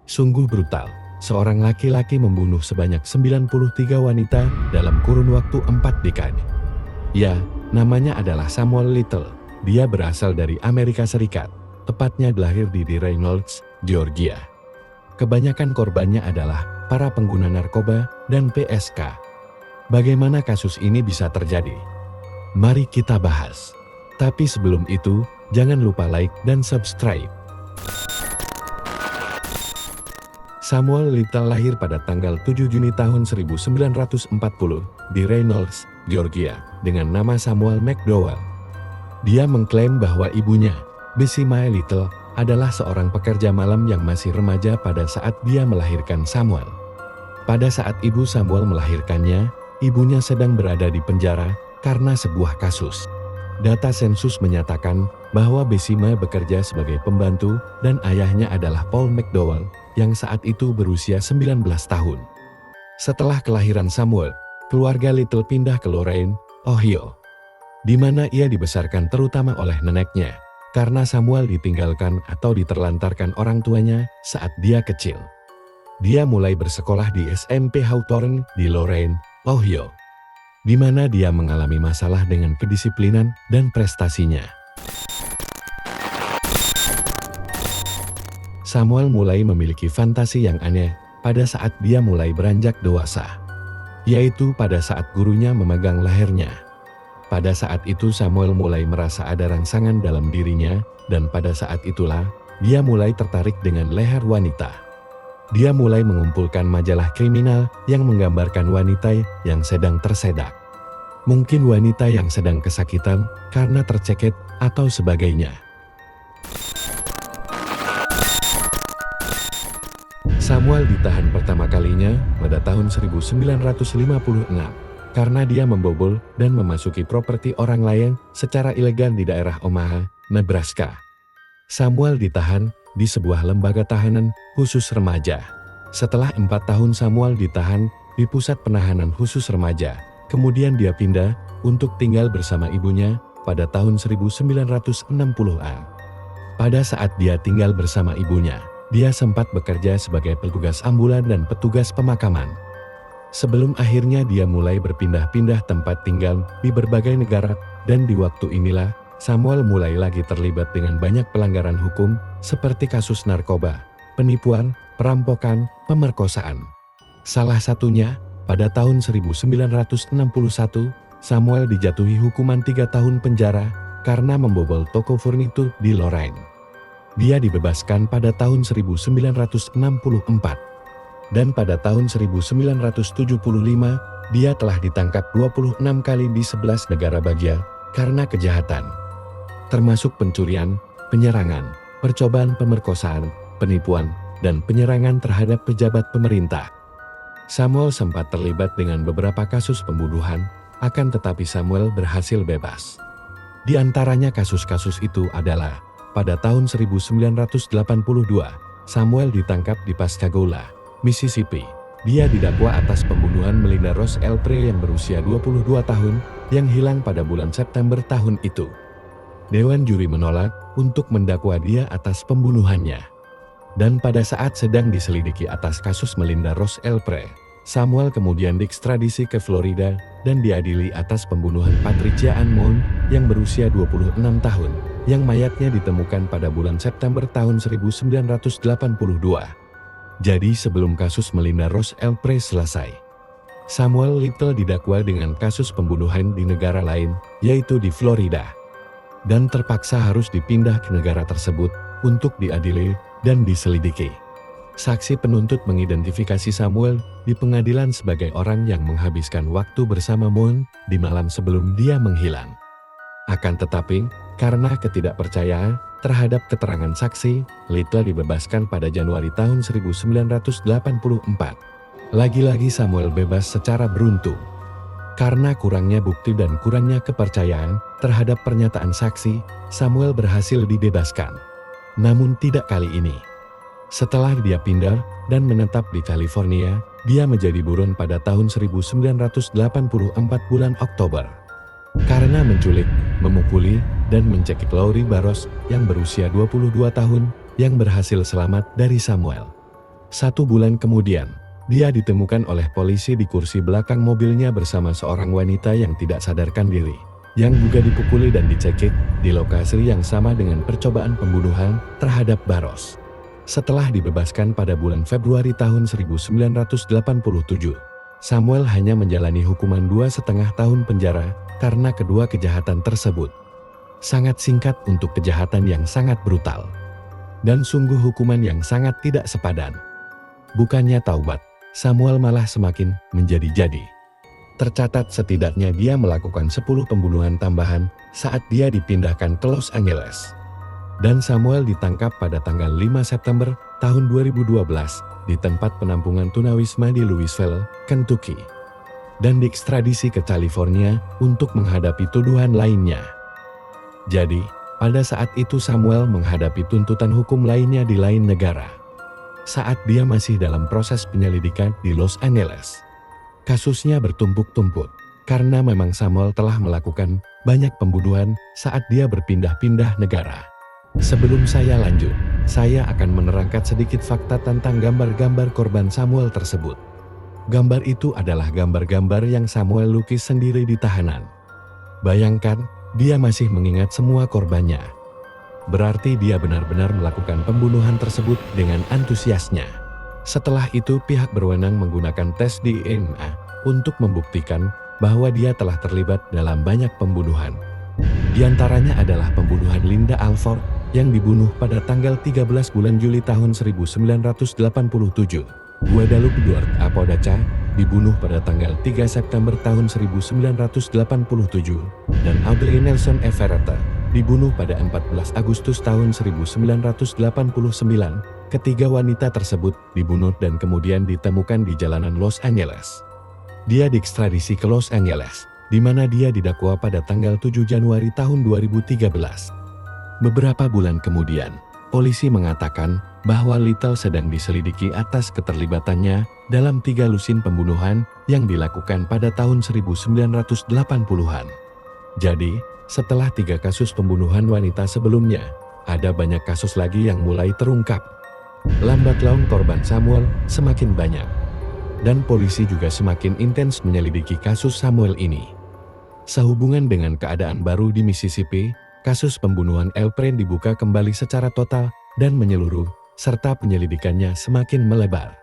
Sungguh brutal, seorang laki-laki membunuh sebanyak 93 wanita dalam kurun waktu 4 dekade. Ya, namanya adalah Samuel Little. Dia berasal dari Amerika Serikat, tepatnya lahir di Reynolds, Georgia. Kebanyakan korbannya adalah para pengguna narkoba dan PSK. Bagaimana kasus ini bisa terjadi? Mari kita bahas. Tapi sebelum itu, jangan lupa like dan subscribe. Samuel Little lahir pada tanggal 7 Juni tahun 1940 di Reynolds, Georgia, dengan nama Samuel McDowell. Dia mengklaim bahwa ibunya, Bessie Mae Little, adalah seorang pekerja malam yang masih remaja pada saat dia melahirkan Samuel. Pada saat ibu Samuel melahirkannya, ibunya sedang berada di penjara karena sebuah kasus. Data sensus menyatakan bahwa Bessie Mae bekerja sebagai pembantu dan ayahnya adalah Paul McDowell yang saat itu berusia 19 tahun. Setelah kelahiran Samuel, keluarga Little pindah ke Lorain, Ohio, di mana ia dibesarkan terutama oleh neneknya, karena Samuel ditinggalkan atau diterlantarkan orang tuanya saat dia kecil. Dia mulai bersekolah di SMP Hawthorne di Lorain, Ohio, di mana dia mengalami masalah dengan kedisiplinan dan prestasinya. Samuel mulai memiliki fantasi yang aneh pada saat dia mulai beranjak dewasa, yaitu pada saat gurunya memegang lehernya. Pada saat itu Samuel mulai merasa ada rangsangan dalam dirinya, dan pada saat itulah dia mulai tertarik dengan leher wanita. Dia mulai mengumpulkan majalah kriminal yang menggambarkan wanita yang sedang tersedak. Mungkin wanita yang sedang kesakitan karena tercekik atau sebagainya. Samuel ditahan pertama kalinya pada tahun 1956 karena dia membobol dan memasuki properti orang lain secara ilegal di daerah Omaha, Nebraska. Samuel ditahan di sebuah lembaga tahanan khusus remaja. Setelah 4 tahun Samuel ditahan di pusat penahanan khusus remaja, kemudian dia pindah untuk tinggal bersama ibunya pada tahun 1960-an. Pada saat dia tinggal bersama ibunya, dia sempat bekerja sebagai petugas ambulan dan petugas pemakaman. Sebelum akhirnya dia mulai berpindah-pindah tempat tinggal di berbagai negara, dan di waktu inilah Samuel mulai lagi terlibat dengan banyak pelanggaran hukum seperti kasus narkoba, penipuan, perampokan, pemerkosaan. Salah satunya, pada tahun 1961, Samuel dijatuhi hukuman 3 tahun penjara karena membobol toko furnitur di Lorain. Dia dibebaskan pada tahun 1964. Dan pada tahun 1975, dia telah ditangkap 26 kali di 11 negara bagian karena kejahatan, termasuk pencurian, penyerangan, percobaan pemerkosaan, penipuan, dan penyerangan terhadap pejabat pemerintah. Samuel sempat terlibat dengan beberapa kasus pembunuhan, akan tetapi Samuel berhasil bebas. Di antaranya kasus-kasus itu adalah, pada tahun 1982, Samuel ditangkap di Pascagoula, Mississippi. Dia didakwa atas pembunuhan Melinda Rose Elpre yang berusia 22 tahun, yang hilang pada bulan September tahun itu. Dewan juri menolak untuk mendakwa dia atas pembunuhannya. Dan pada saat sedang diselidiki atas kasus Melinda Rose Elpre, Samuel kemudian diekstradisi ke Florida dan diadili atas pembunuhan Patricia Ann Mound yang berusia 26 tahun, yang mayatnya ditemukan pada bulan September tahun 1982. Jadi sebelum kasus Melinda Rose Elpre selesai, Samuel Little didakwa dengan kasus pembunuhan di negara lain, yaitu di Florida, dan terpaksa harus dipindah ke negara tersebut untuk diadili dan diselidiki. Saksi penuntut mengidentifikasi Samuel di pengadilan sebagai orang yang menghabiskan waktu bersama Moon di malam sebelum dia menghilang. Akan tetapi, karena ketidakpercayaan terhadap keterangan saksi, Little dibebaskan pada Januari tahun 1984. Lagi-lagi Samuel bebas secara beruntung. Karena kurangnya bukti dan kurangnya kepercayaan terhadap pernyataan saksi, Samuel berhasil dibebaskan. Namun tidak kali ini. Setelah dia pindah dan menetap di California, dia menjadi buron pada tahun 1984 bulan Oktober. Karena menculik, memukuli, dan mencekik Laurie Barros yang berusia 22 tahun, yang berhasil selamat dari Samuel. 1 bulan kemudian, dia ditemukan oleh polisi di kursi belakang mobilnya bersama seorang wanita yang tidak sadarkan diri, yang juga dipukuli dan dicekik di lokasi yang sama dengan percobaan pembunuhan terhadap Barros. Setelah dibebaskan pada bulan Februari tahun 1987, Samuel hanya menjalani hukuman 2,5 tahun penjara karena kedua kejahatan tersebut. Sangat singkat untuk kejahatan yang sangat brutal. Dan sungguh hukuman yang sangat tidak sepadan. Bukannya taubat, Samuel malah semakin menjadi-jadi. Tercatat setidaknya dia melakukan 10 pembunuhan tambahan saat dia dipindahkan ke Los Angeles. Dan Samuel ditangkap pada tanggal 5 September tahun 2012 di tempat penampungan tunawisma di Louisville, Kentucky. Dan diekstradisi ke California untuk menghadapi tuduhan lainnya. Jadi, pada saat itu Samuel menghadapi tuntutan hukum lainnya di lain negara. Saat dia masih dalam proses penyelidikan di Los Angeles. Kasusnya bertumpuk-tumpuk, karena memang Samuel telah melakukan banyak pembunuhan saat dia berpindah-pindah negara. Sebelum saya lanjut, saya akan menerangkan sedikit fakta tentang gambar-gambar korban Samuel tersebut. Gambar itu adalah gambar-gambar yang Samuel lukis sendiri di tahanan. Bayangkan, dia masih mengingat semua korbannya. Berarti dia benar-benar melakukan pembunuhan tersebut dengan antusiasnya. Setelah itu pihak berwenang menggunakan tes DNA untuk membuktikan bahwa dia telah terlibat dalam banyak pembunuhan. Di antaranya adalah pembunuhan Linda Alford yang dibunuh pada tanggal 13 bulan Juli tahun 1987. Guadalupe Duarte Apodaca dibunuh pada tanggal 3 September tahun 1987 dan Audrey Nelson Everett dibunuh pada 14 Agustus tahun 1989. Ketiga wanita tersebut dibunuh dan kemudian ditemukan di jalanan Los Angeles. Dia diekstradisi ke Los Angeles, di mana dia didakwa pada tanggal 7 Januari tahun 2013. Beberapa bulan kemudian, polisi mengatakan bahwa Little sedang diselidiki atas keterlibatannya dalam 3 lusin pembunuhan yang dilakukan pada tahun 1980-an. Jadi, setelah 3 kasus pembunuhan wanita sebelumnya, ada banyak kasus lagi yang mulai terungkap. Lambat laun korban Samuel semakin banyak. Dan polisi juga semakin intens menyelidiki kasus Samuel ini. Sehubungan dengan keadaan baru di Mississippi, kasus pembunuhan Elpren dibuka kembali secara total dan menyeluruh, serta penyelidikannya semakin melebar.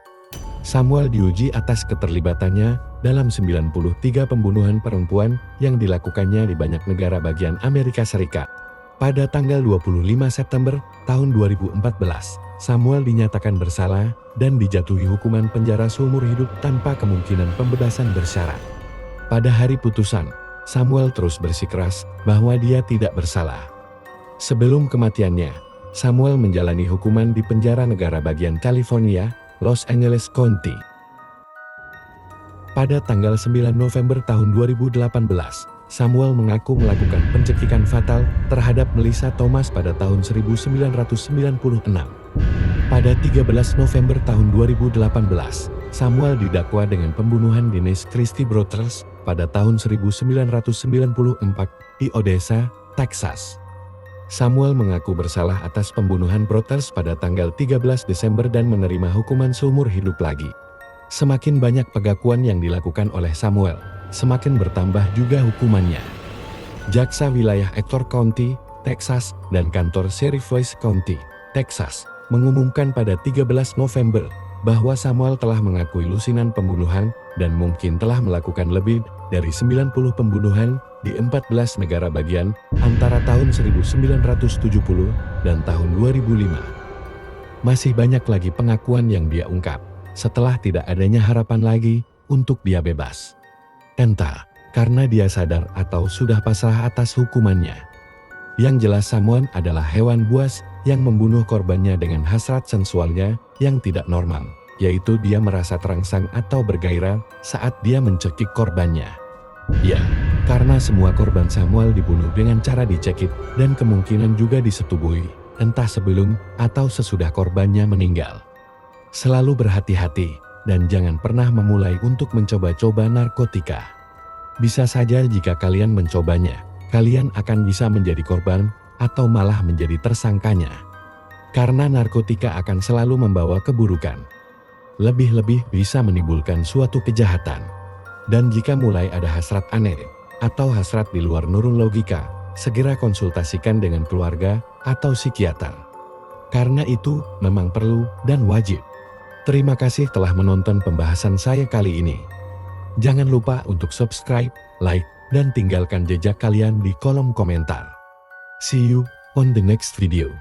Samuel diuji atas keterlibatannya dalam 93 pembunuhan perempuan yang dilakukannya di banyak negara bagian Amerika Serikat. Pada tanggal 25 September tahun 2014, Samuel dinyatakan bersalah dan dijatuhi hukuman penjara seumur hidup tanpa kemungkinan pembebasan bersyarat. Pada hari putusan, Samuel terus bersikeras bahwa dia tidak bersalah. Sebelum kematiannya, Samuel menjalani hukuman di penjara negara bagian California, Los Angeles County. Pada tanggal 9 November tahun 2018, Samuel mengaku melakukan pencekikan fatal terhadap Melissa Thomas pada tahun 1996. Pada 13 November tahun 2018, Samuel didakwa dengan pembunuhan Denise Christie Brothers pada tahun 1994 di Odessa, Texas. Samuel mengaku bersalah atas pembunuhan Brothers pada tanggal 13 Desember dan menerima hukuman seumur hidup lagi. Semakin banyak pengakuan yang dilakukan oleh Samuel, semakin bertambah juga hukumannya. Jaksa wilayah Ector County, Texas, dan kantor Sheriff Wise County, Texas, mengumumkan pada 13 November bahwa Samuel telah mengakui lusinan pembunuhan dan mungkin telah melakukan lebih dari 90 pembunuhan di 14 negara bagian antara tahun 1970 dan tahun 2005. Masih banyak lagi pengakuan yang dia ungkap setelah tidak adanya harapan lagi untuk dia bebas. Entah karena dia sadar atau sudah pasrah atas hukumannya. Yang jelas Samuel adalah hewan buas yang membunuh korbannya dengan hasrat sensualnya yang tidak normal, yaitu dia merasa terangsang atau bergairah saat dia mencekik korbannya. Ya, karena semua korban Samuel dibunuh dengan cara dicekik dan kemungkinan juga disetubuhi, entah sebelum atau sesudah korbannya meninggal. Selalu berhati-hati dan jangan pernah memulai untuk mencoba-coba narkotika. Bisa saja jika kalian mencobanya, kalian akan bisa menjadi korban atau malah menjadi tersangkanya. Karena narkotika akan selalu membawa keburukan. lebih-lebih bisa menimbulkan suatu kejahatan. Dan jika mulai ada hasrat aneh atau hasrat di luar nurul logika, segera konsultasikan dengan keluarga atau psikiater. Karena itu memang perlu dan wajib. Terima kasih telah menonton pembahasan saya kali ini. Jangan lupa untuk subscribe, like, dan tinggalkan jejak kalian di kolom komentar. See you on the next video.